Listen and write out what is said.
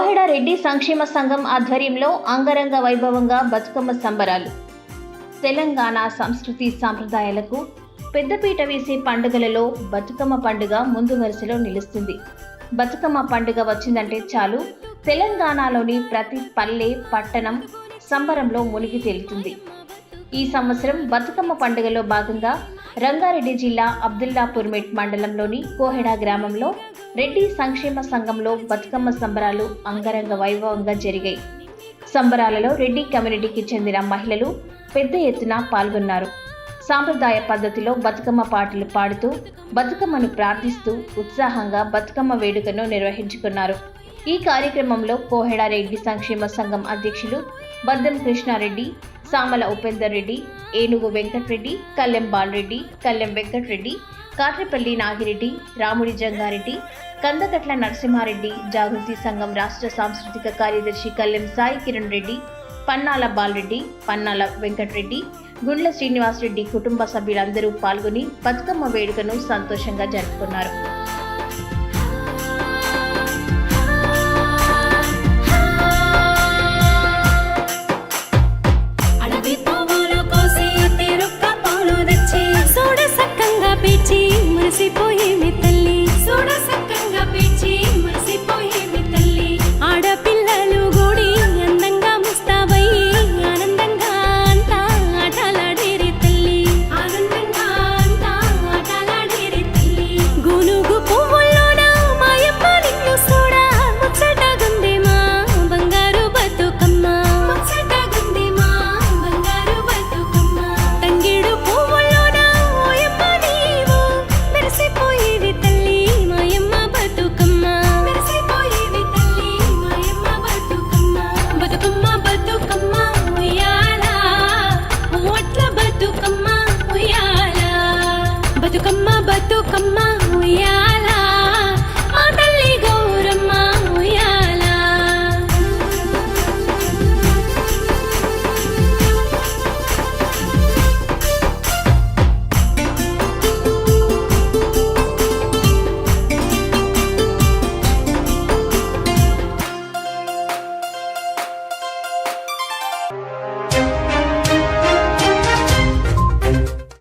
కోహెడ రెడ్డి సంక్షేమ సంఘం ఆధ్వర్యంలో అంగరంగ వైభవంగా బతుకమ్మ సంబరాలు. తెలంగాణ సంస్కృతి సాంప్రదాయాలకు పెద్దపీట వేసే పండుగలలో బతుకమ్మ పండుగ ముందు వరుసలో నిలుస్తుంది. బతుకమ్మ పండుగ వచ్చిందంటే చాలు తెలంగాణలోని ప్రతి పల్లె పట్టణం సంబరంలో మునిగి తేలుతుంది. ఈ సంవత్సరం బతుకమ్మ పండుగలో భాగంగా రంగారెడ్డి జిల్లా అబ్దుల్లాపూర్మెట్ మండలంలోని కోహెడ గ్రామంలో రెడ్డి సంక్షేమ సంఘంలో బతుకమ్మ సంబరాలు అంగరంగ వైభవంగా జరిగాయి. సంబరాలలో రెడ్డి కమ్యూనిటీకి చెందిన మహిళలు పెద్ద ఎత్తున పాల్గొన్నారు. సాంప్రదాయ పద్ధతిలో బతుకమ్మ పాటలు పాడుతూ బతుకమ్మను ప్రార్థిస్తూ ఉత్సాహంగా బతుకమ్మ వేడుకను నిర్వహించుకున్నారు. ఈ కార్యక్రమంలో కోహెడ రెడ్డి సంక్షేమ సంఘం అధ్యక్షులు బద్దం కృష్ణారెడ్డి, సామల ఉపేందర్ రెడ్డి, ఏనుగు వెంకటరెడ్డి, కల్లెం బాలరెడ్డి, కల్లెం వెంకటరెడ్డి, కాట్రపల్లి నాగిరెడ్డి, రాముడి జంగారెడ్డి, కందకట్ల నరసింహారెడ్డి, జాగృతి సంఘం రాష్ట్ర సాంస్కృతిక కార్యదర్శి కల్లెం సాయి కిరణ్ రెడ్డి, పన్నాల బాలరెడ్డి, పన్నాల వెంకటరెడ్డి, గుండ్ల శ్రీనివాసరెడ్డి కుటుంబ సభ్యులందరూ పాల్గొని బతుకమ్మ వేడుకను సంతోషంగా జరుపుకున్నారు. ఆడపిల్లలు గూడి అందంగా ముస్తాబయ్యి ఆనందంగా అంతా ఆటలాడేరి తల్లి, ఆనందంగా అంతా ఆటలాడేరి తల్లి. గునుగు పువ్వుల్లోన మాయమ్మ నిన్ను చూడా ముచ్చటగుందేమా బంగారు బతుకమ్మ, ముచ్చటగుందేమా బంగారు బతుకమ్మ. తంగిడు పువ్వుల్లోన ఓయమ్మ నీవు మెరిసిపోయేవి తల్లి మాయమ్మ బతుకమ్మ, మెరిసిపోయేవి తల్లి మాయమ్మ బతుకమ్మ. బతుకమ్మ బతుకమ్మ ఉయ్యాల ఒట్ల బతుకమ్మ ఉయ్యాల, బతుకమ్మ బతుకమ్మ ఉయ్యాల.